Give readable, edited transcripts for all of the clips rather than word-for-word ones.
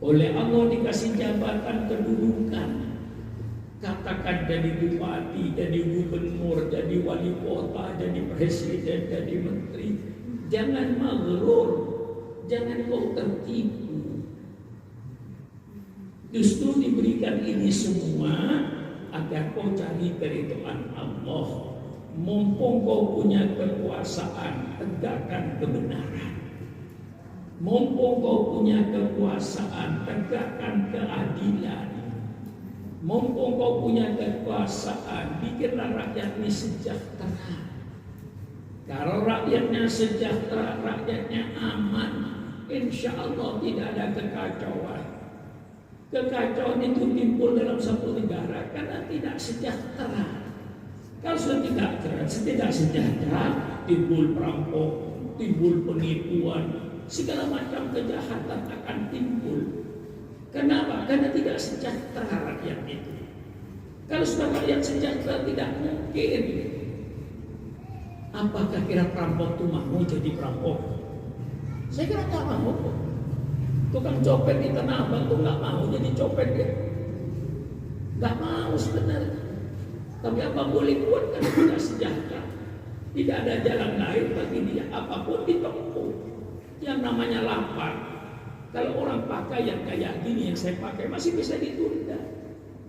Oleh Allah dikasih jabatan kedudukan. Katakan jadi bupati, jadi gubernur, jadi wali kota, jadi presiden, jadi menteri. Jangan maghrur, jangan kau tertipu. Justru diberikan ini semua agar kau cari keridhaan Allah. Mumpung kau punya kekuasaan, tegakkan kebenaran. Mumpung kau punya kekuasaan, tegakkan keadilan. Mumpung kau punya kekuasaan, bikinlah rakyat ini sejahtera. Kalau rakyatnya sejahtera, rakyatnya aman, insya Allah tidak ada kekacauan. Kekacauan itu timbul dalam satu negara karena tidak sejahtera. Kalau tidak sejahtera, timbul perampok, timbul penipuan, segala macam kejahatan akan timbul. Kenapa? Karena tidak sejahtera rakyat itu. Kalau sudah rakyat sejahtera tidak mungkin. Apakah kira perampok itu mau jadi perampok? Saya kira tak mau. Tukang copet di Tanah Abang itu nggak mau jadi copet ya. Nggak mau sebenarnya. Tapi apa boleh buat karena tidak sejahtera. Tidak ada jalan lain bagi dia. Apapun ditempuh. Yang namanya lapar. Kalau orang pakai yang kayak gini yang saya pakai masih bisa ditunda.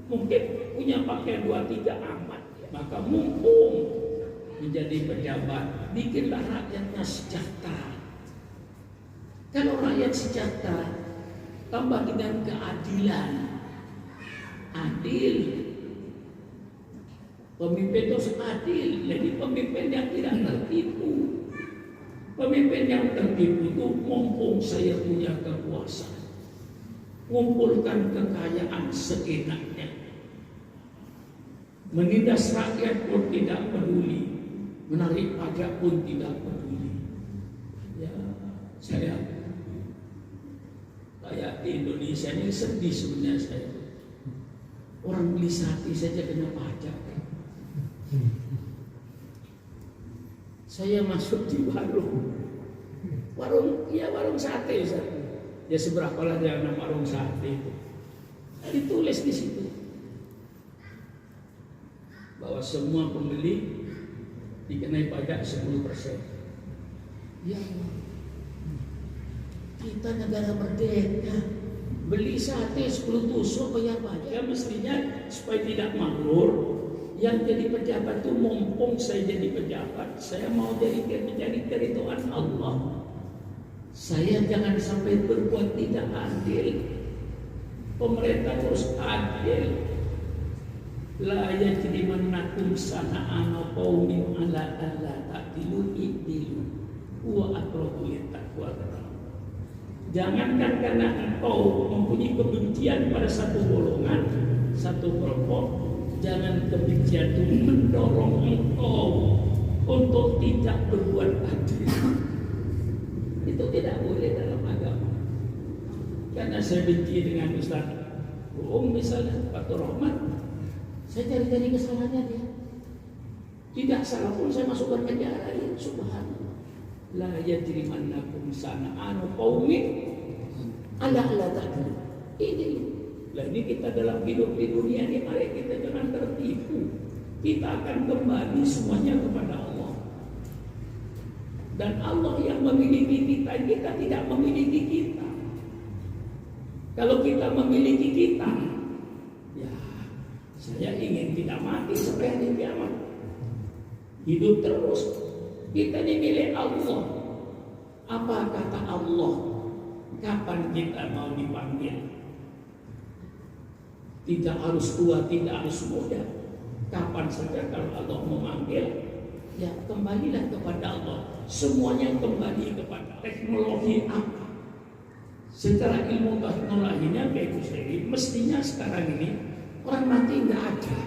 Mungkin punya pakaian 2-3 amat. Maka mumpung menjadi pejabat, bikinlah rakyatnya sejahtera. Kalau rakyat sejahtera, tambah dengan keadilan. Adil. Pemimpin itu adil. Jadi pemimpin yang tidak tertipu. Pemimpin yang tertipu itu mumpung saya punya kekuasaan, ngumpulkan kekayaan seenaknya, menindas rakyat pun tidak peduli, menarik pajak pun tidak peduli. Ya, saya kayak di Indonesia ini sedih sebenarnya saya. Orang beli sate saja kena pajak. Saya masuk di warung sate, ya seberapa lah dia nama warung sate itu. Ditulis di situ bahwa semua pembeli dikenai pajak 10%. Ya, kita negara merdeka, beli sate 10 tusuk bayar pajak. Ya mestinya supaya tidak maghrur. Yang jadi pejabat itu mumpung saya jadi pejabat, saya mau mencari keridhaan Allah. Saya jangan sampai berbuat tidak adil. Pemerintah terus adil. La yajrimannakum sana'anu qaumin ala alla ta'dilu i'dilu wa aqrabu littaqwa. Jangankan karena engkau mempunyai kebencian pada satu golongan, satu kelompok, jangan kebencian itu mendorong engkau untuk tidak berbuat adil. Itu tidak boleh dalam agama. Karena saya benci dengan Ustaz misalnya Fatur Rahman, saya cari-cari kesalahannya dia. Tidak salah pun saya masukkan penjara ya. Subhanallah. La yajrimannakum sana'anu qaumin ala alla ta'dilu. Ini lah ini kita dalam hidup di dunia ini, mari kita jangan tertipu. Kita akan kembali semuanya kepada Allah. Dan Allah yang memiliki kita tidak memiliki kita. Kalau kita memiliki kita, ya saya ingin tidak mati sampai hari kiamat. Hidup terus. Kita ini milik Allah. Apa kata Allah? Kapan kita mau dipanggil? Tidak harus tua, tidak harus muda. Kapan saja kalau Allah memanggil, ya kembalilah kepada Allah. Semuanya kembali kepada teknologi apa? Secara ilmu teknologinya bagus sekali. Mestinya sekarang ini orang mati nggak ada.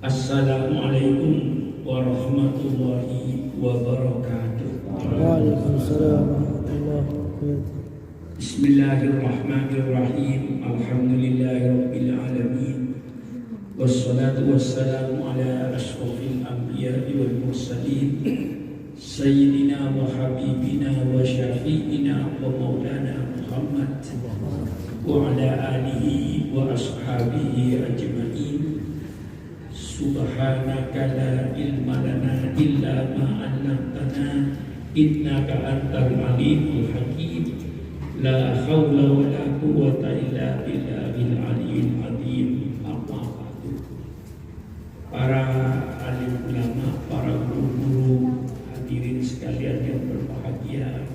Assalamualaikum warahmatullahi wabarakatuh. Waalaikumsalam warahmatullahi wabarakatuh. Bismillahirrahmanirrahim. Alhamdulillahirabbil alamin. Wassalatu wassalamu ala asyrofil anbiya'i wal mursalin sayyidina wa habibina wa syafi'ina wa maulana Muhammad wa ala alihi wa ashabihi ajma'in. Subhanaka la ilma lana illa ma 'allamtana innaka antal alimul hakim. La haula wa la quwwata illa billahil aliyyil azim. Amma ba'du. Para alim ulama, para guru-guru, hadirin sekalian yang berbahagia,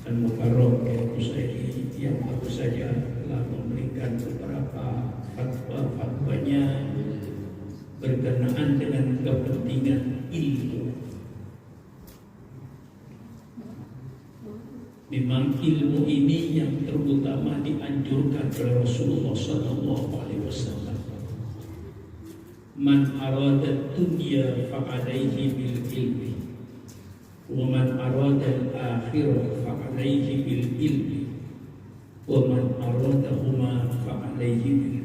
dan mukarram Al-Qusairi yang baru saja telah memberikan beberapa fatwa-fatwanya berkenaan dengan kepentingan ilmu. Memang ilmu ini yang terutama dianjurkan oleh Rasulullah SAW. Man arada dunya fa'alaihi bil ilmi, wa man arada al-akhirah fa'alaihi bil ilmi, wa man aradahuma fa'alaihi bil ilmi.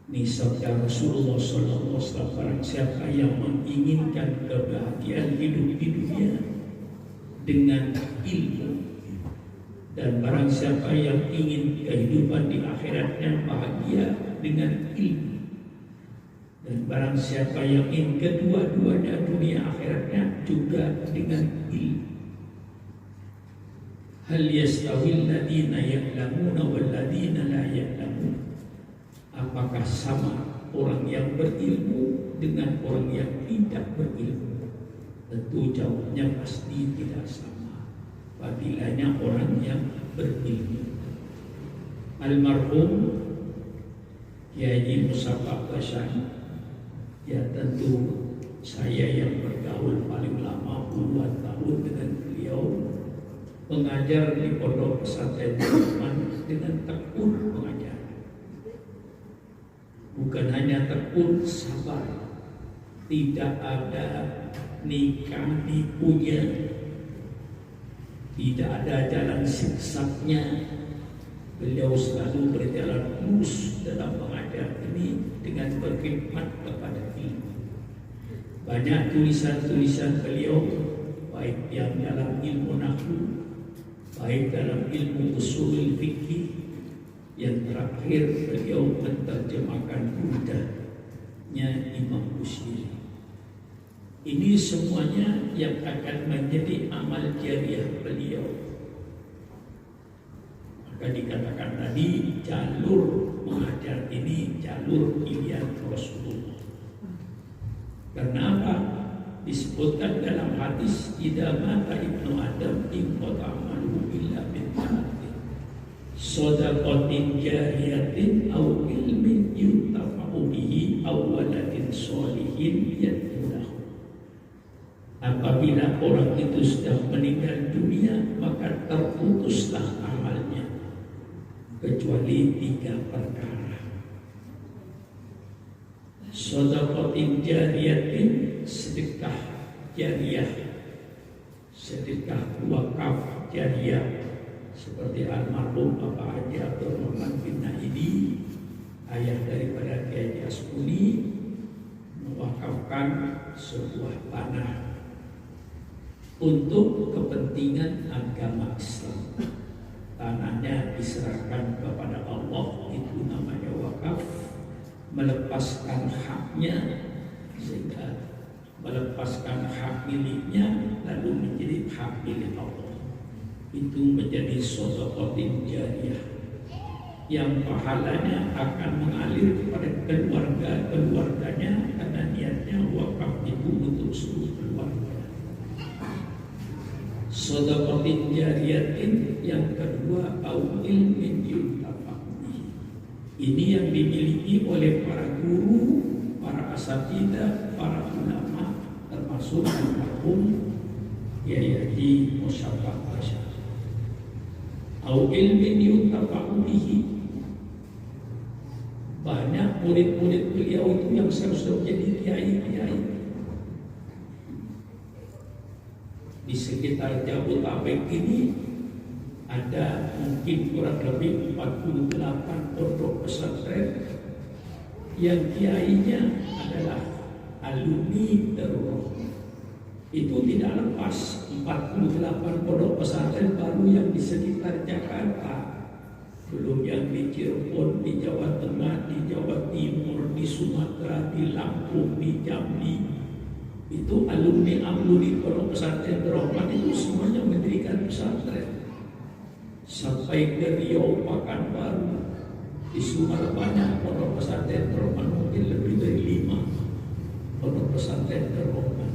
Ini sabda Rasulullah SAW. Barang siapa yang menginginkan kebahagiaan hidup di dunia dengan ilmu, dan barang siapa yang ingin kehidupan di akhiratnya bahagia dengan ilmu, dan barang siapa yang ingin kedua-duanya dunia akhiratnya juga dengan ilmu. Hal yastawil ladina ya'lamuna wal ladina la ya'lamun. Apakah sama orang yang berilmu dengan orang yang tidak berilmu? Tentu jawabnya pasti tidak sama. Fadilahnya orang yang berilmu. Almarhum Kiai Musafak Basyani, ya tentu saya yang bergaul paling lama puluhan tahun dengan beliau, mengajar di pondok pesantren dengan tekun mengajar. Bukan hanya tekun, sabar. Tidak ada nikah nipunya, tidak ada jalan siksaknya. Beliau selalu berjalan lurus dalam mengajar ini dengan berkhidmat kepada ilmu. Banyak tulisan-tulisan beliau, baik yang dalam ilmu nahwu, baik dalam ilmu ushul fikih. Yang terakhir beliau menerjemahkan Burdahnya Imam Busiri. Ini semuanya yang akan menjadi amal jariah beliau. Maka dikatakan tadi jalur mengajar ini jalur pilihan Rasulullah. Karena apa? Disebutkan dalam hadis, idza mata ibnu Adam inqata amaluhu illa min thalathin, shadaqatin jariyatin aw ilmin yuntafa'u bihi aw waladin sholihin yad'u lahu. Apabila orang itu sudah meninggal dunia, maka terputuslah amalnya kecuali 3 perkara. Shadaqatin jariyatin, sedekah jariyah, sedekah wakaf jariyah, seperti almarhum Bapak Haji Abdurrahman bin Naidi, ayah daripada Kiai Asmuni, mewakafkan sebuah tanah untuk kepentingan agama Islam. Tanahnya diserahkan kepada Allah, itu namanya wakaf. Melepaskan haknya, sehingga melepaskan hak miliknya lalu menjadi hak milik Allah, itu menjadi shadaqatin jariyah yang pahalanya akan mengalir kepada keluarganya karena niatnya wakaf itu untuk seluruh keluarga. Shadaqatin jariyatin yang kedua, au ilmin yuntafa'u bihi. Ini yang dimiliki oleh para guru, para asatidzah, para ulama, termasuk almarhum Kiai Haji Musafak Basyani. Au ilmin yuntafa'u bihi, Banyak murid-murid beliau itu yang sudah menjadi kiai-kiai. Di sekitar Jabodetabek ini ada mungkin kurang lebih 48 pondok pesantren yang kiainya adalah alumni Darul. Itu tidak lepas 48 pondok pesantren baru yang di sekitar Jakarta. Belum yang di Cirebon, di Jawa Tengah, di Jawa Timur, di Sumatera, di Lampung, di Jambi. Itu alumni pondok pesantren Rahmat itu semuanya mendirikan pesantren. Sampai ke Riau, Pekanbaru, di Sumatera banyak pondok pesantren Rahmat, mungkin lebih dari 5 pondok pesantren Rahmat.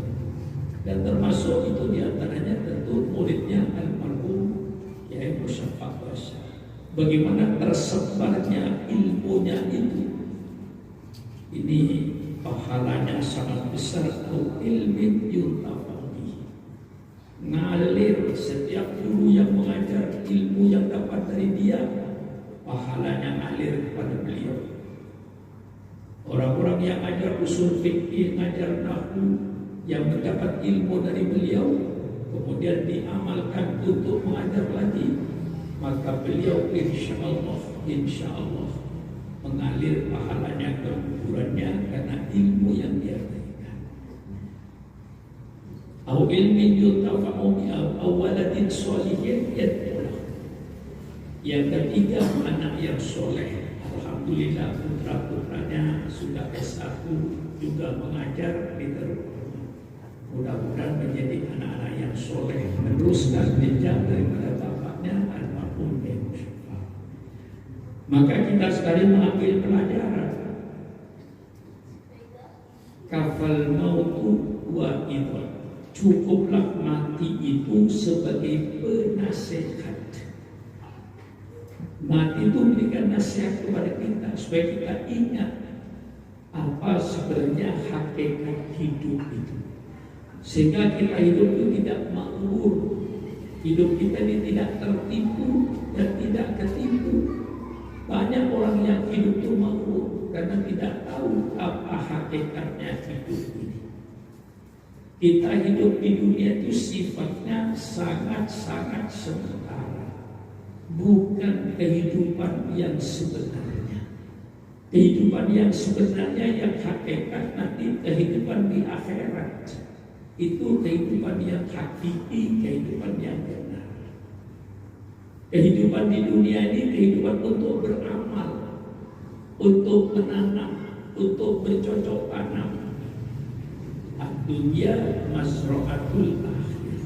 Dan termasuk itu diantaranya tentu muridnya almarhum Kiai Musyafaq Basha. Bagaimana tersebarnya ilmunya itu, ini pahalanya sangat besar. Ilmin yuntafa'u, ngalir setiap guru yang mengajar ilmu yang dapat dari dia, pahalanya ngalir kepada beliau. Orang-orang yang ajar usul fikih, ngajar nahwu, yang mendapat ilmu dari beliau kemudian diamalkan untuk mengajar lagi, maka beliau insya Allah mengalir pahalanya ke kuburannya karena ilmu yang dia berikan. Au ilmin yuntafa'u bihi au waladin sholihin yad'ulah. Yang ketiga, anak yang soleh. Alhamdulillah putra-putranya sudah S1 juga mengajar di Darul. Mudah-mudahan menjadi anak-anak yang soleh, meneruskan jejak daripada bapaknya almarhum Kiai Musyafaq. Maka kita sekali mengambil pelajaran. Kafal mautu wa idhar. Cukuplah mati itu sebagai penasehat. Mati itu memberikan nasihat kepada kita supaya kita ingat apa sebenarnya hakikat hidup itu. Sehingga kita hidup itu tidak makmur, hidup kita ini tidak tertipu dan tidak ketipu. Banyak orang yang hidup itu makmur karena tidak tahu apa hakikatnya hidup ini. Kita hidup di dunia itu sifatnya sangat-sangat sementara, bukan kehidupan yang sebenarnya. Kehidupan yang sebenarnya yang hakikat nanti kehidupan di akhirat. Itu kehidupan yang hakiki, kehidupan yang benar. Kehidupan di dunia ini kehidupan untuk beramal, untuk menanam, untuk bercocok tanam. Dunia masro'atul akhir.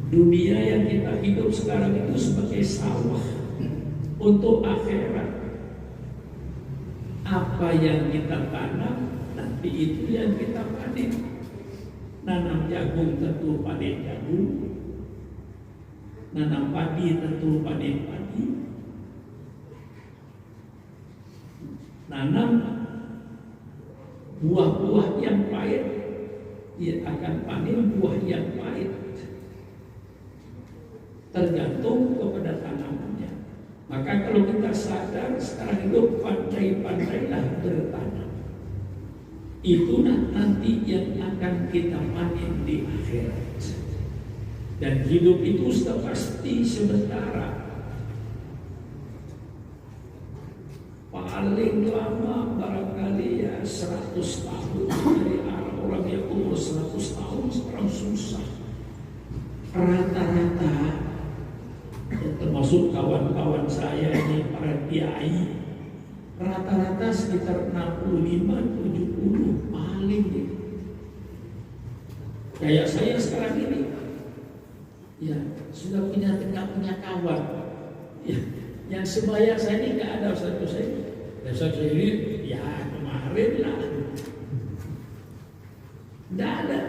Dunia yang kita hidup sekarang itu sebagai sawah untuk akhirat. Apa yang kita tanam, nanti itu yang kita panen. Nanam jagung tentu panen jagung, nanam padi tentu panen padi, nanam buah-buah yang pahit, dia akan panen buah yang pahit. Tergantung kepada tanamannya. Maka kalau kita sadar sekarang hidup pandai-pandailah bertanam. Itulah nanti yang akan kita panen di akhirat. Dan hidup itu sudah pasti sementara. Paling lama barangkali ya 100 tahun. Dari orang yang umur 100 tahun sekarang susah. Rata-rata, termasuk kawan-kawan saya ini para kiai, rata-rata sekitar 65-70 paling gitu. Kayak saya sekarang ini, ya sudah punya kawan, ya, yang sebaya saya ini nggak ada satu saya. Dan saya ini, ya kemarin lah, nggak ada.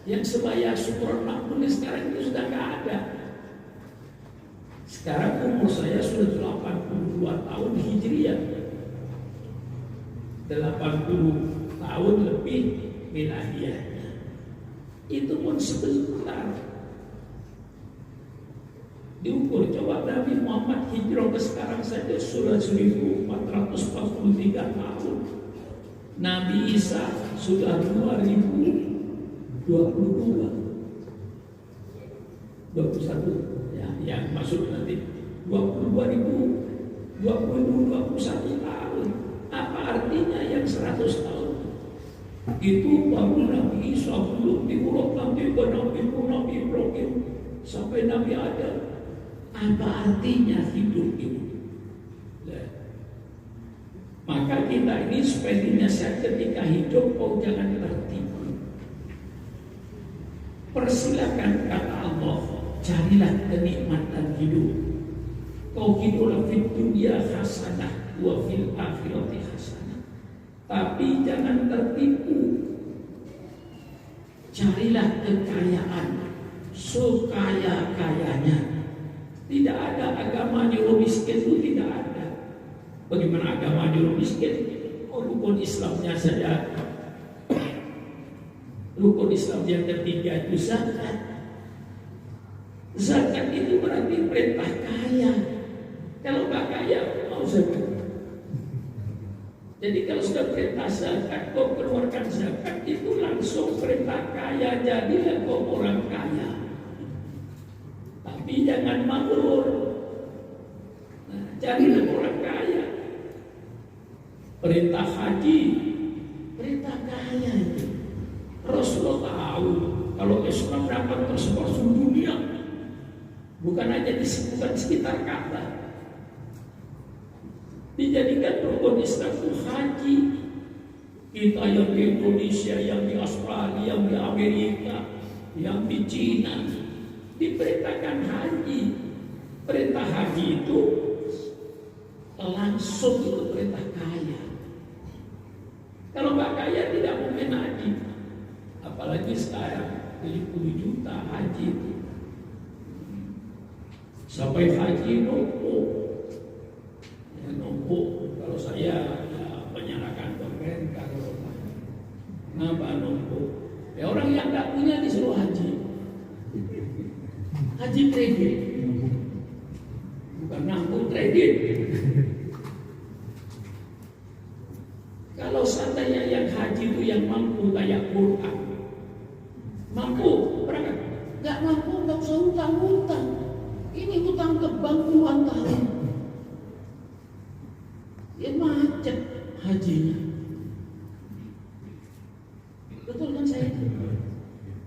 Yang sebaya syukur makmur sekarang itu sudah nggak ada. Sekarang umur saya sudah 82 tahun Hijriah. 80 tahun lebih miladiahnya. Itu pun sebentar. Diukur, coba Nabi Muhammad hijrah ke sekarang saja sudah 1443 tahun. Nabi Isa sudah 2022 21 ya, yang masuk nanti 2021 tahun. Apa artinya yang 100 tahun? Itu baru Nabi Isa, belum diurut nanti ke Nabi Ibrahim sampai Nabi Adam. Apa artinya hidup ini? Maka kita ini supaya dinasihat ketika hidup, kau jangan tertipu. Persilakan kata Allah, carilah kenikmatan hidup. Kau hiduplah fid dunya hasanah wa fil akhirati hasanah. Tapi jangan tertipu. Carilah kekayaan sekaya-kayanya. Tidak ada agama nyuruh miskin itu, tidak ada. Bagaimana agama nyuruh miskin? Rukun Islamnya saja. Rukun Islam yang ketiga itu zakat. Zakat itu berarti perintah kaya. Kalau gak kaya, mau zakat. Jadi kalau sudah perintah zakat, kau keluarkan zakat, itu langsung perintah kaya. Jadilah kau orang kaya. Tapi jangan maghrur. Jadilah orang kaya. Perintah haji, perintah kaya itu. Rasulullah tahu kalau Islam dapat tersebar seluruh dunia, bukan hanya disebutkan sekitar Ka'bah. Dijadikan rukun Islam itu haji. Kita yang di Indonesia, yang di Australia, yang di Amerika, yang di Cina, diperintahkan haji. Perintah haji itu langsung itu perintah kaya. Kalau nggak kaya tidak mungkin haji. Apalagi sekarang 70 juta haji itu. Sampai haji numpuk. Ya, numpuk. Kalau saya ya, menyalahkan pemerintah. Kenapa numpuk? Ya orang yang nggak punya disuruh haji. Haji kredit, bukan nanggung kredit. Kalau seandainya yang haji itu yang mampu kayak Quran, mampu berangkat, nggak mampu nggak usah hutang-hutang. Ini hutang ke bank puluhan tahun, dia macet hajinya. Betul kan saya itu?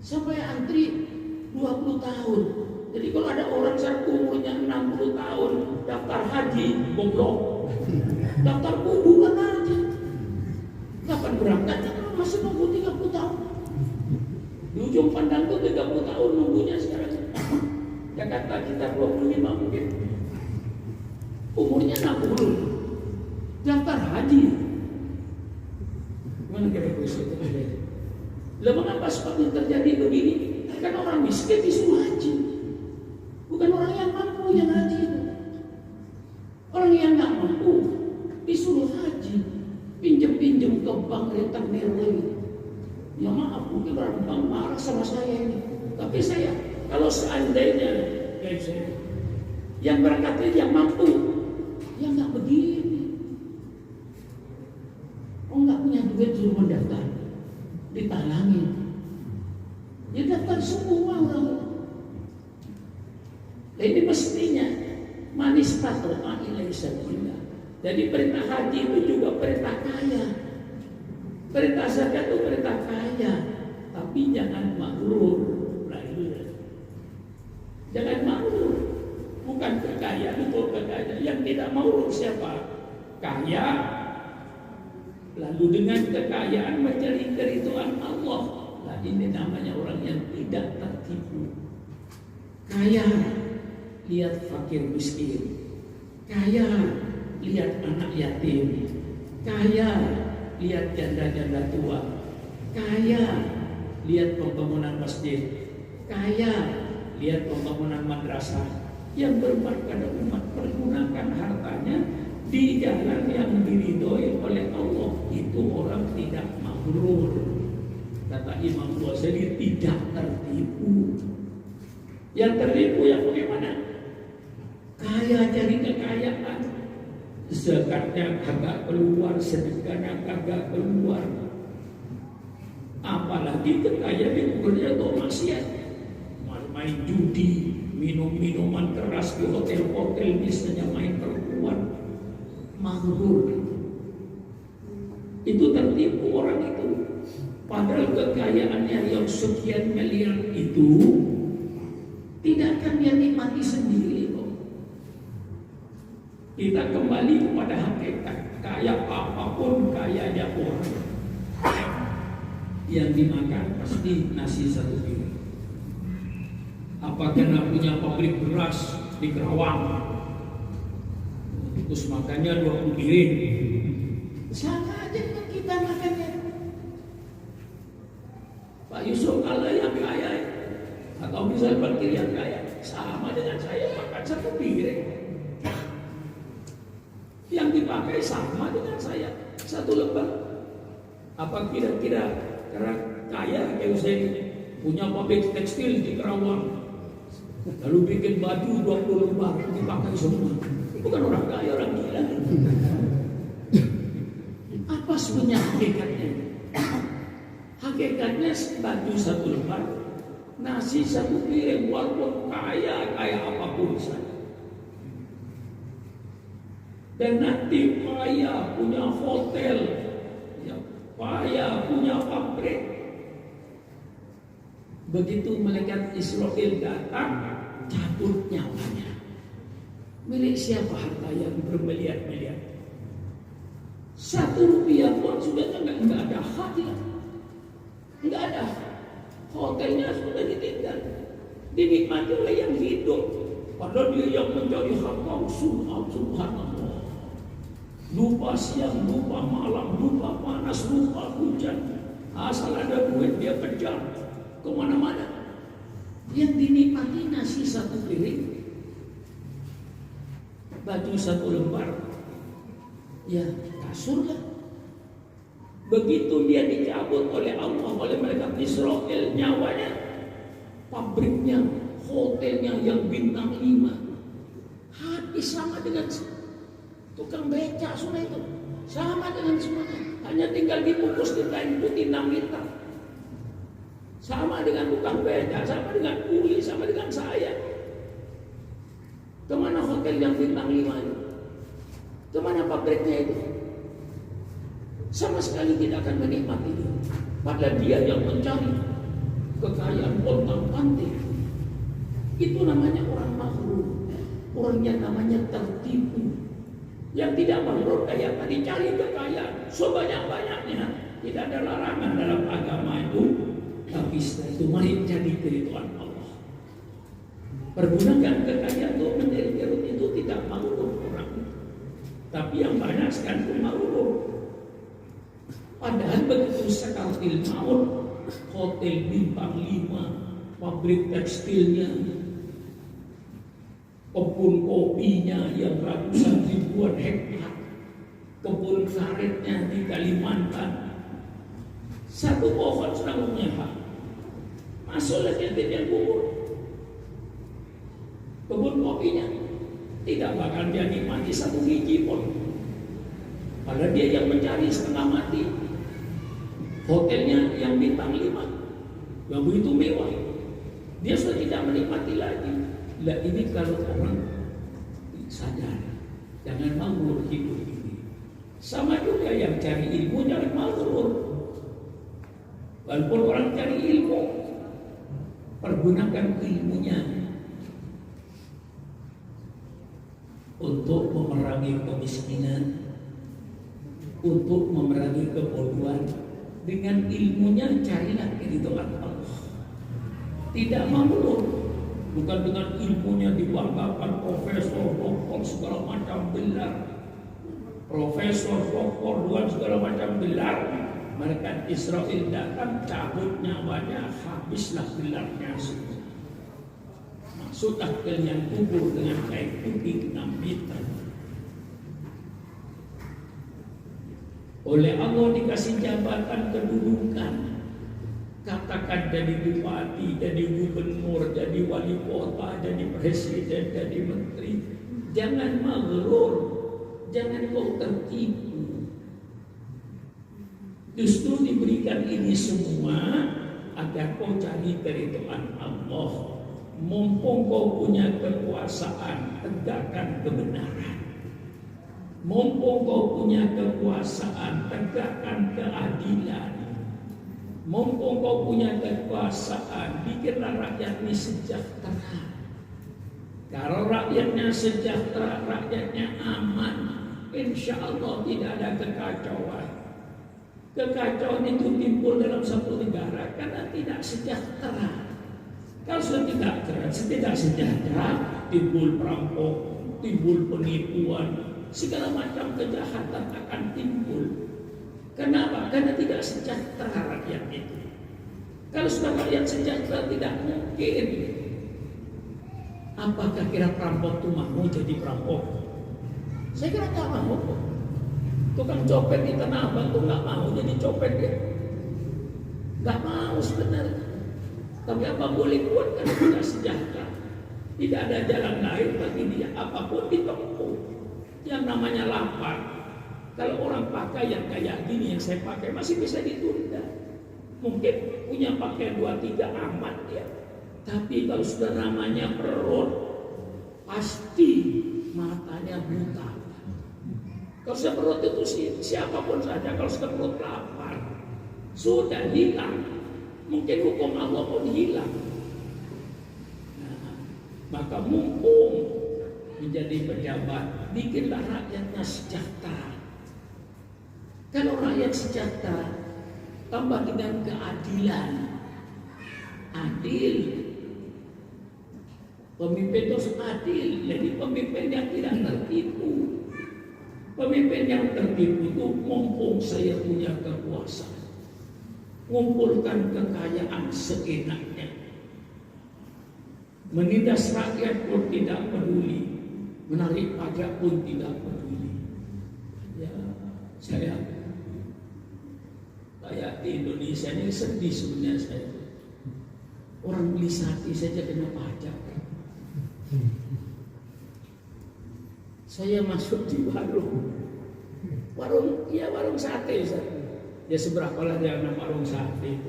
Sampai antri 20 tahun. Jadi kalau ada orang satu umurnya 60 tahun daftar haji, goblok. Daftar kuburan aja. Kapan berangkat? Masih nunggu 30 tahun. Di ujung pandang tuh 30 tahun nunggunya sekarang. Jakarta kita 25 mungkin. Umurnya 60. Daftar haji. Gimana kira-kira itu? Lah mengapa sebabnya terjadi begini? Kan orang miskin disuruh haji, bukan orang yang mampu yang haji. Orang yang nggak mampu disuruh haji, pinjem ke bank rentenir lagi. Ya maaf, mungkin orang bank marah sama saya ini. Tapi saya, kalau seandainya kayak saya, yang berangkat yang mampu, yang nggak begini. Oh nggak punya duit suruh mendaftar, ditalangin. Ya daftar semua orang. Nah, ini mestinya manis tatoa ilai sabila. Jadi perintah haji itu juga perintah kaya. Perintah zakat itu perintah kaya. Tapi jangan maghrur. Jangan maghrur. Bukan kekayaan itu kekayaan. Yang tidak maghrur siapa? Kaya. Lalu dengan kekayaan mencari keridhaan Allah. Nah, ini namanya orang yang tidak tertipu. Kaya, lihat fakir miskin. Kaya, lihat anak yatim. Kaya, lihat janda-janda tua. Kaya, lihat pembangunan masjid. Kaya, lihat pembangunan madrasah. Yang bermanfaat pada umat, pergunakan hartanya di jalan yang diridhoi oleh Allah. Itu orang tidak maghrur. Kata Imam Ghazali, tidak tertipu. Yang tertipu yang bagaimana? Saya cari kekayaan, zakatnya kagak keluar, sedekahnya kagak keluar. Apalagi kekayaan diukurnya untuk maksiat, main judi, minum minuman keras di hotel-hotel, misalnya main perempuan, maghrur. Itu tertipu orang itu. Padahal kekayaannya yang sekian miliar itu tidak akan dia nikmati sendiri kok. Kita kembali kepada hakikat. Kaya apapun kayanya orang, yang dimakan pasti nasi satu piring. Apa karena punya pabrik beras di Kerawang, terus makannya 20 piring? Sama aja dengan kita makannya. Pak Yusuf kalau yang kaya, atau bisa Bakir yang kaya, sama dengan saya makan satu piring. Yang dipakai sama dengan saya, satu lembar. Apa kira-kira karena kaya kayak saya ini, punya pabrik tekstil di Kerawang, lalu bikin baju 20 lembar dipakai semua? Bukan orang kaya, orang gila. Apa sebenarnya hakikatnya? Hakikatnya baju satu lembar, nasi satu piring, walaupun kaya apapun saja. Dan nanti kaya punya hotel, ya, kaya punya pabrik. Begitu malaikat Israel datang, cabut nyawanya. Milik siapa harta yang bermiliar-miliar? 1 rupiah pun sudah enggak ada hak ya. Enggak ada. Hotelnya sudah ditinggal, dinikmati oleh yang hidup. Padahal dia yang mencari harta subhanallah. Lupa siang, lupa malam, lupa panas, lupa hujan. Asal ada duit dia kejar kemana-mana. Yang dinikmati nasi satu piring, baju satu lembar, ya kasur lah. Begitu dia dicabut oleh Allah, oleh malaikat Israel nyawanya, pabriknya, hotelnya yang bintang 5 habis sama dengan tukang becak sudah itu, sama dengan semuanya. Hanya tinggal dibungkus di kain putih 6 liter. Sama dengan tukang becak, sama dengan kuli, sama dengan saya. Kemana hotel yang bintang 5 itu? Kemana pabriknya itu? Sama sekali tidak akan menikmati itu. Padahal dia yang mencari kekayaan pontang-panting. Itu namanya orang makhluk. Orang yang namanya tertipu. Yang tidak makhluk kayak tadi cari kekayaan sebanyak-banyaknya. Tidak ada larangan dalam agama itu. Tapi setelah itu mari jadi keridhaan Allah. Pergunakan kekayaan untuk menjadi kerut itu tidak makhluk orang. Tapi yang banyak sekarang itu makhluk. Padahal begitu sekartil maut, hotel bintang 5, pabrik tekstilnya, kebun kopinya yang ratusan ribuan hektar, kebun karetnya di Kalimantan, satu pohon sudah punya hak. Masuklah yang kubur. Kebun kopinya tidak bakal dia nikmati 1 biji pun. Padahal dia yang mencari setengah mati. Hotelnya yang bintang 5, yang begitu mewah, dia sudah tidak menikmati lagi. Lah ini kalau orang sadar, jangan manggur hidup ini. Sama juga yang cari ilmu jangan manggur. Walaupun orang cari ilmu, pergunakan ilmunya untuk memerangi kemiskinan, untuk memerangi kebodohan. Dengan ilmunya carilah keridhaan Allah. Tidak manggur. Bukan dengan ilmunya dibanggakan profesor, doktor, segala macam gelar. Profesor, doktor, duan segala macam gelar. Malaikat Israel datang cabut nyawanya, habislah gelarnya semua. Masuklah kalian kubur dengan kain putih 6 meter. Oleh Allah dikasih jabatan kedudukan. Katakan jadi bupati, jadi gubernur, jadi wali kota, jadi presiden, jadi menteri, Jangan maghrur, jangan kau tertipu. Justru diberikan ini semua agar kau cari keridhaan Allah. Mumpung kau punya kekuasaan, tegakkan kebenaran. Mumpung kau punya kekuasaan, tegakkan keadilan. Mumpung kau punya kekuasaan, bikinlah rakyat ini sejahtera. Kalau rakyatnya sejahtera, rakyatnya aman, insya Allah tidak ada kekacauan. Kekacauan itu timbul dalam satu negara karena tidak sejahtera. Kalau sudah tidak sejahtera, timbul perampok, timbul penipuan, segala macam kejahatan akan timbul. Kenapa? Karena tidak sejahtera rakyat itu. Kalau sudah rakyat sejahtera tidak mungkin. Apakah kira perampok itu mau jadi perampok? Saya kira nggak mau. Tukang copet di Tanah Abang itu nggak mau jadi copet dia. Nggak mau sebenarnya. Tapi apa boleh buat karena tidak sejahtera. Tidak ada jalan lain bagi dia. Apapun ditempuh. Yang namanya lapar. Kalau orang pakai yang kayak gini yang saya pakai masih bisa ditunda. Mungkin punya pakaian 2-3 aman ya. Tapi kalau sudah namanya perut, pasti matanya buta. Kalau sudah perut itu siapapun saja kalau sudah perut lapar, sudah hilang. Mungkin hukum Allah pun hilang. Nah, maka mumpung menjadi pejabat, bikinlah rakyatnya sejahtera. Kalau rakyat sejahtera, tambah dengan keadilan, adil. Pemimpin itu harus adil, jadi pemimpin yang tidak tertipu. Pemimpin yang tertipu itu mumpung saya punya kekuasaan, ngumpulkan kekayaan seenaknya, menindas rakyat pun tidak peduli, menarik pajak pun tidak peduli. Ya, saya kayak di Indonesia ini sedih sebenarnya saya. Orang beli sate saja kena pajak. Saya masuk di warung sate, ya seberapa lah jangan warung sate itu.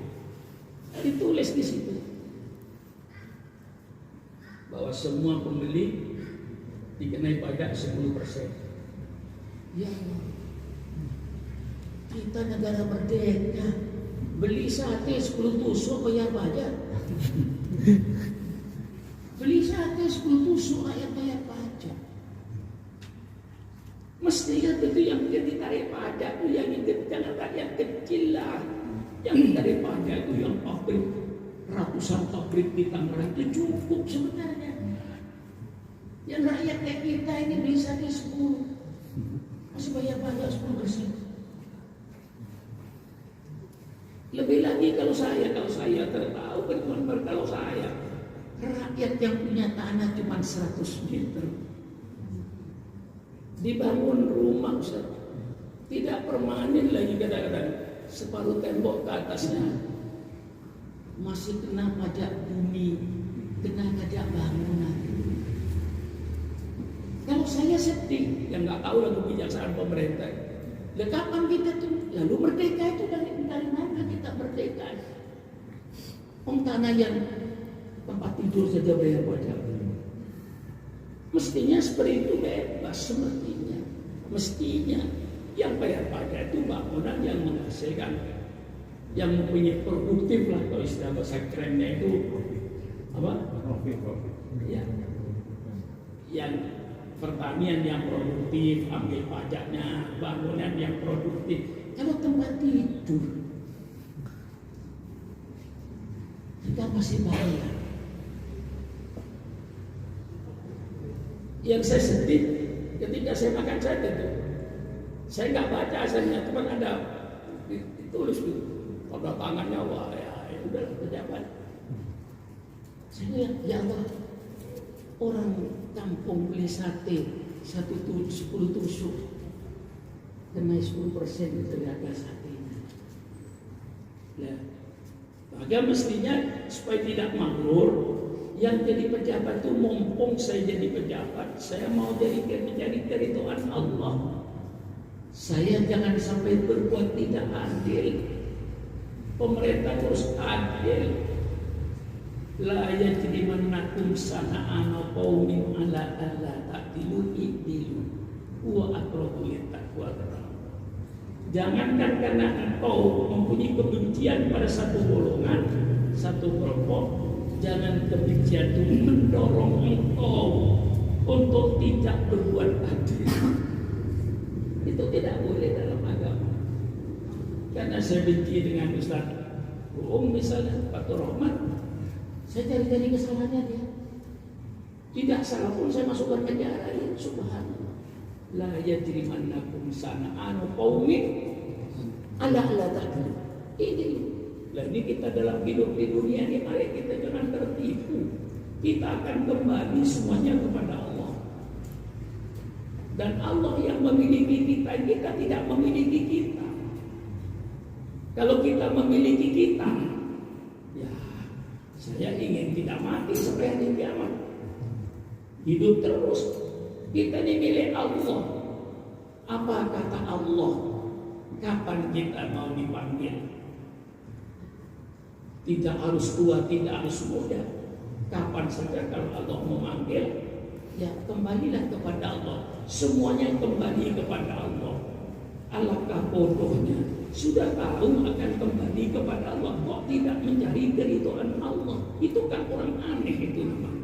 Ditulis di situ bahwa semua pembeli dikenai pajak 10%. Ya Allah. Kita negara merdeka, beli sate 10 tusuk bayar pajak. Beli sate 10 tusuk bayar pajak. Mestinya itu yang ditarik pajak itu yang jangan rakyat kecil lah. Yang ditarik pajak itu yang pabrik, ratusan pabrik di Tangerang itu cukup sebenarnya. Yang rakyat kayak kita ini beli sate 10, masih bayar pajak 10%. Lebih lagi kalau saya tahu berkembang kalau saya rakyat yang punya tanah cuma 100 meter dibangun rumah Ustaz, tidak permanen lagi kadang-kadang separuh tembok ke atasnya masih kena pajak bumi, kena pajak bangunan. Kalau saya sedih, yang nggak tahu lah kebijaksanaan pemerintah. Kapan kita tuh? Lalu merdeka itu dari mana kita merdeka? Tanah yang tempat tidur saja bayar pajak. Mestinya seperti itu bebas semestinya. Mestinya yang bayar pajak itu bangunan yang menghasilkan, yang mempunyai produktif lah kalau istilah bahasa kerennya itu apa? Ya, yang pertanian yang produktif, ambil pajaknya, bangunan yang produktif. Kalau tempat tidur kita masih bayar. Yang saya sedih ketika saya makan sate itu, saya nggak baca asalnya, cuma ada ditulis tuh pada tangannya, wah ya udah pejabat. Saya lihat, ya Allah, orang kampung beli sate 10 tusuk kena 10% itu harga satenya. Nah, maka mestinya supaya tidak maghrur, yang jadi pejabat itu mumpung saya jadi pejabat, saya mau menjadi keridhaan Allah. Saya jangan sampai berbuat tidak adil. Pemerintah terus adil. La yajrimannakum sana'ana qaumin ala alla ta'dilu i'dilu huwa aqrabu littaqwa. Jangankan karena engkau mempunyai kebencian pada satu golongan, satu kelompok, jangan kebencian itu mendorong engkau untuk tidak berbuat adil. Itu tidak boleh dalam agama. Karena saya benci dengan Ustaz misalnya Pak Rahmat, saya cari-cari kesalahannya dia. Tidak salah pun saya masukkan penjara dia. Subhanallah. La yajrimannakum sana'anu qaumin ala ta'dilu. Ini kita dalam hidup di dunia ini, mari kita jangan tertipu. Kita akan kembali semuanya kepada Allah. Dan Allah yang memiliki kita, kita tidak memiliki kita. Kalau kita memiliki kita, ya saya ingin tidak mati sampai hari kiamat. Hidup terus. Kita ini milik Allah. Apa kata Allah? Kapan kita mau dipanggil? Tidak harus tua, tidak harus muda. Kapan saja kalau Allah memanggil, ya kembalilah kepada Allah. Semuanya kembali kepada Allah. Alangkah bodohnya, sudah tahu akan kembali kepada Allah, kok tidak mencari keridhaan Allah. Itu kan orang aneh itu namanya.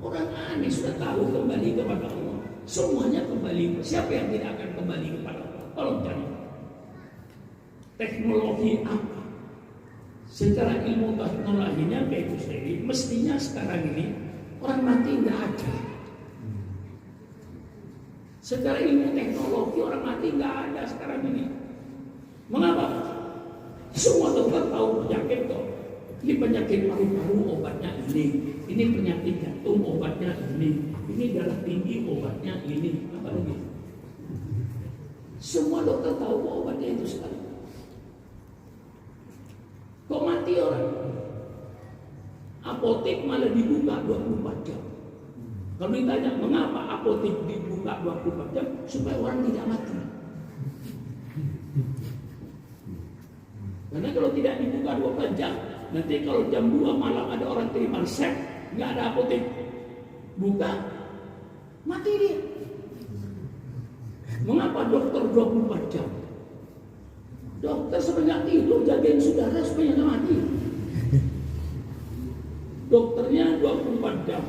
Orang aneh sudah tahu kembali kepada Allah. Semuanya kembali. Siapa yang tidak akan kembali kepada Allah? Tolong cari. Teknologi apa? Secara ilmu teknologinya kayak itu sendiri. Mestinya sekarang ini orang mati nggak ada. Secara ilmu teknologi orang mati nggak ada sekarang ini. Mengapa? Semua dokter tahu penyakit kok. Ini penyakit paru-paru obatnya ini penyakit jantung obatnya ini darah tinggi obatnya ini, apa lagi? Semua dokter tahu obatnya itu sekarang. Kok mati orang? Apotek malah dibuka 24 jam. Kalau ditanya mengapa apotek dibuka 24 jam, supaya orang tidak mati. Karena kalau tidak dibuka 24 jam, nanti kalau jam 2 malam ada orang terima resep, nggak ada apotek, buka, mati dia. Mengapa dokter 24 jam? Dokter sebenarnya tidur jagain saudara supaya nggak mati. Dokternya 24 jam,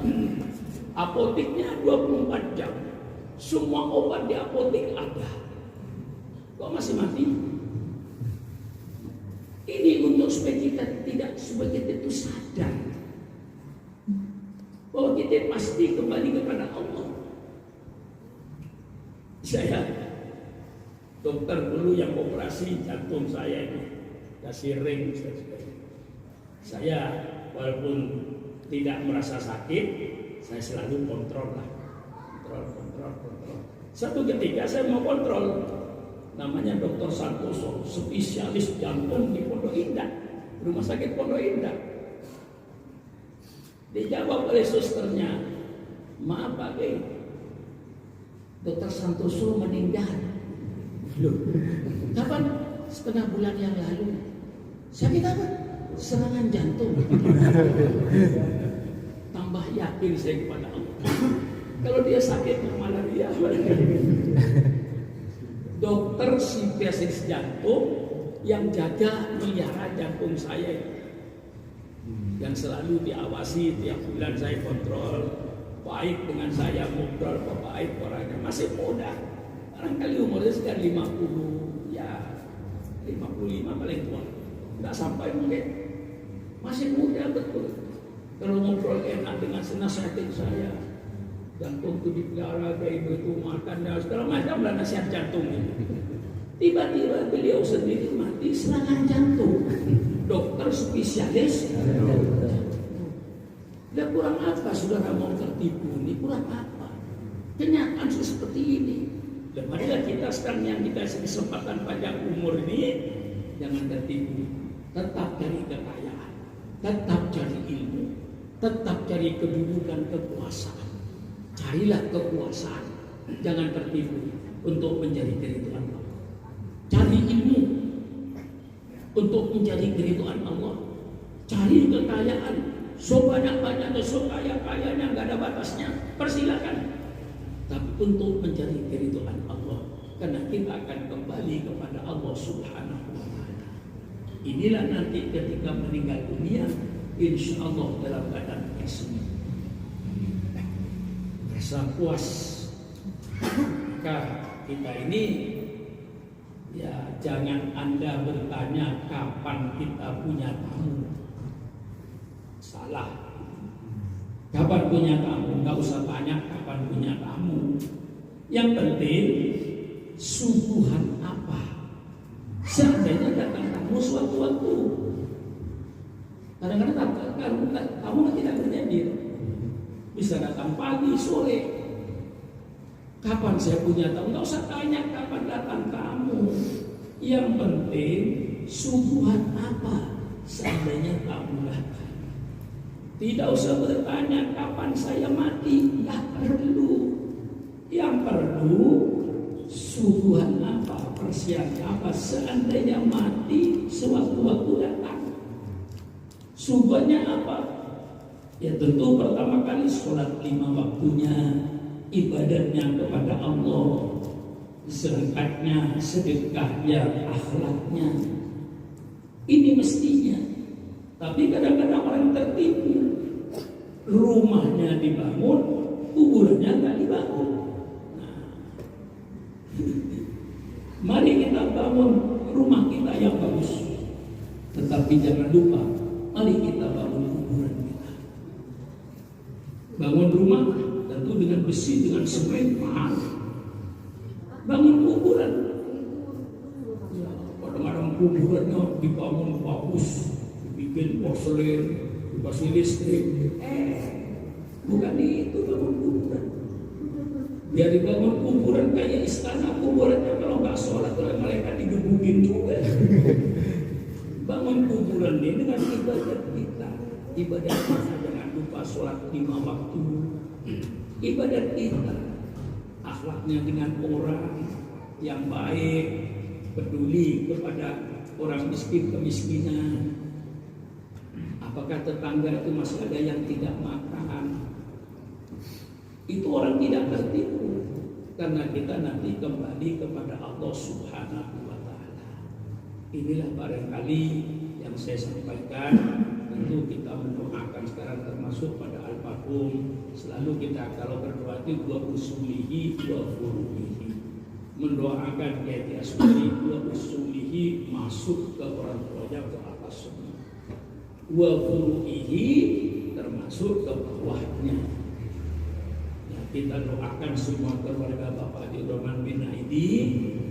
apoteknya 24 jam, semua obat di apotek ada. Kok masih mati? Ini untuk supaya kita tidak sebagai itu sadar bahwa kita pasti kembali kepada Allah. Saya dokter dulu yang operasi jantung saya itu kasih ring. Saya walaupun tidak merasa sakit, saya selalu kontrol. Satu ketika saya mau kontrol, namanya Dr. Santoso, spesialis jantung di Pondok Indah, rumah sakit Pondok Indah. Dijawab oleh susternya, maaf Pak Bey, Dr. Santoso meninggal. Loh, kapan? Setengah bulan yang lalu. Sakit apa? Serangan jantung. Tambah yakin saya kepada Allah. Kalau dia sakit malaria, dokter spesialis jantung yang jaga melihara jantung saya, yang selalu diawasi tiap bulan saya kontrol, baik dengan saya ngobrol, baik orangnya masih muda, barangkali umurnya sekitar 50, ya 55 paling tua, nggak sampai mungkin, masih muda betul. Kalau ngobrol enak dengan nasihatin saya, jantungku dipelihara, kayak itu makan dan segala macam lah nasihat jantung ini. Tiba-tiba beliau sendiri mati serangan jantung. Dokter spesialis. Dan kurang apa saudara mau tertipu ini? Kurang apa? Kenyataan seperti ini. Dan marilah kita sekarang yang dikasih kesempatan panjang umur ini, jangan tertipu. Tetap cari kekayaan, tetap cari ilmu, tetap cari kedudukan, kekuasaan. Carilah kekuasaan, jangan tertipu untuk mencari keridhaan Allah. Cari ilmu untuk mencari keridhaan Allah. Cari kekayaan, sebanyak-banyaknya, sekaya-kayanya, nggak ada batasnya, persilakan. Tapi untuk mencari keridhaan Allah, karena kita akan kembali kepada Allah Subhanahu wa Ta'ala. Inilah nanti ketika meninggal dunia, insya Allah dalam keadaan ismi, rasa puas. Maka kita ini, ya jangan Anda bertanya kapan kita punya tamu. Salah. Kapan punya tamu? Nggak usah tanya kapan punya tamu. Yang penting suguhan apa. Seandainya datang tamu suatu waktu. Kadang-kadang tamu tidak terjadi. Bisa datang pagi, sore. Kapan saya punya tamu? Nggak usah tanya kapan datang tamu. Yang penting suguhan apa. Seandainya tamu datang. Tidak usah bertanya kapan saya mati, nggak perlu. Yang perlu suguhan apa, persiapan apa seandainya mati sewaktu-waktu datang. Suguhannya apa? Ya tentu pertama kali sholat 5 waktunya, ibadatnya kepada Allah, zakatnya, sedekahnya, akhlaknya. Ini mestinya. Tapi kadang-kadang orang tertipu. Rumahnya dibangun, kuburnya nggak dibangun. Nah, mari kita bangun rumah kita yang bagus. Tetapi jangan lupa, mari kita bangun kuburan kita. Bangun rumah tentu dengan besi, dengan semen, mahal. Bangun kuburan. Ya, kadang-kadang kuburannya dibangun bagus. Bikin porselen, dikasih listrik. Bukan itu bangun kuburan. Biar dibangun kuburan kayak istana kuburannya, kalau nggak sholat oleh mereka digebukin juga. Bangun kuburan ini dengan ibadat kita. Ibadat kita jangan lupa sholat 5 waktu. Ibadat kita, akhlaknya dengan orang yang baik, peduli kepada orang miskin, kemiskinan. Apakah tetangga itu masih ada yang tidak makan? Itu orang tidak tertipu. Karena kita nanti kembali kepada Allah Subhanahu wa Ta'ala. Inilah barangkali yang saya sampaikan. Tentu kita mendoakan sekarang termasuk pada Al-Fatihah. Selalu kita kalau berdoa itu dua usulihi, dua furu'ihi. Mendoakan Kiai Asmari, dua usulihi masuk ke orang tuanya ke atas semua. Wa furu'ihi termasuk ke bawahnya. Ya, kita doakan semua keluarga Bapak Haji Roman bin Naidi,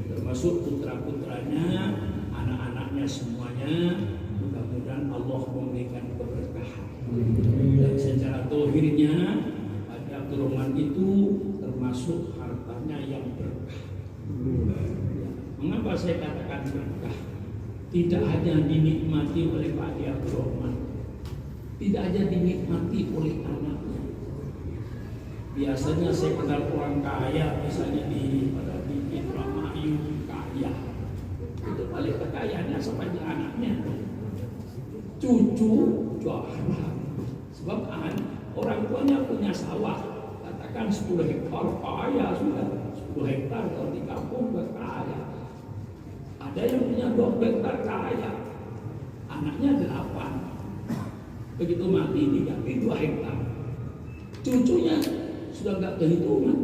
termasuk putra-putranya, anak-anaknya semuanya. Mudah-mudahan Allah memberikan keberkahan. Dan secara dohirnya Haji Abdul Rahman itu termasuk hartanya yang berkah. Ya, mengapa saya katakan berkah? Tidak hanya dinikmati oleh Pak Haji Abdul Rahman, tidak hanya dinikmati oleh anaknya. Biasanya saya kenal orang kaya, misalnya di Indramayu kaya, itu paling kekayaannya sampai di anaknya. Cucu jarang, sebab orang tuanya punya sawah, katakan 10 hektar kaya sudah, 10 hektar kalau di kampung berkaya. Ada yang punya 2 hektar kaya, anaknya 8. Begitu mati diganti 2 hektar. Cucunya sudah nggak kehitungan,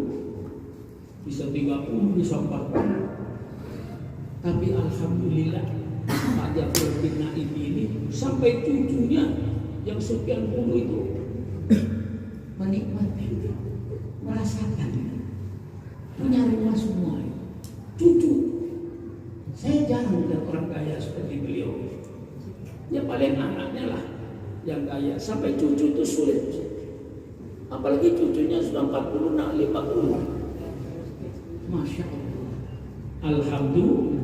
bisa 30, bisa 40. Tapi alhamdulillah Pak Jafar bin Naidi ini sampai cucunya yang sekian puluh itu menikmati, merasakan, punya rumah semua. Cucu. Saya jarang melihat orang kaya seperti beliau. Ya paling anaknya lah yang kaya. Sampai cucu itu sulit. Apalagi cucunya sudah 40, 50. Masya Allah. Alhamdulillah.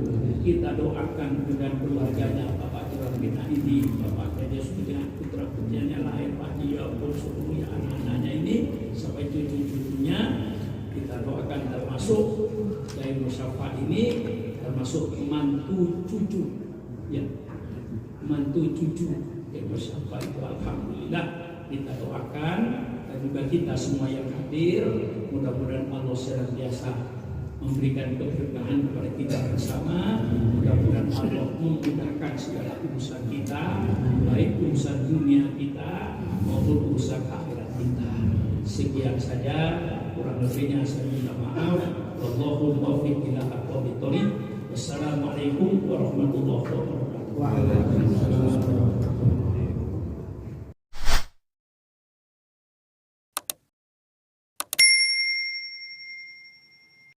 Kita doakan dengan keluarganya Bapak Haji kita ini, Bapak Haji sudah putra putrinya lahir, Pak Dia pun seluruh anak-anaknya ini sampai cucu-cucunya kita doakan, termasuk dari musyafa ini termasuk mantu cucu, ya mantu cucu dari musyafa itu alhamdulillah kita doakan, dan juga kita semua yang hadir mudah-mudahan Allah senantiasa memberikan keberkahan kepada kita bersama. Mudah-mudahan Allah memudahkan segala urusan kita, baik urusan dunia kita maupun urusan akhirat kita. Sekian saja, kurang lebihnya saya minta maaf. Wallahul muwaffiq ila aqwamit thoriq. Wassalamualaikum warahmatullahi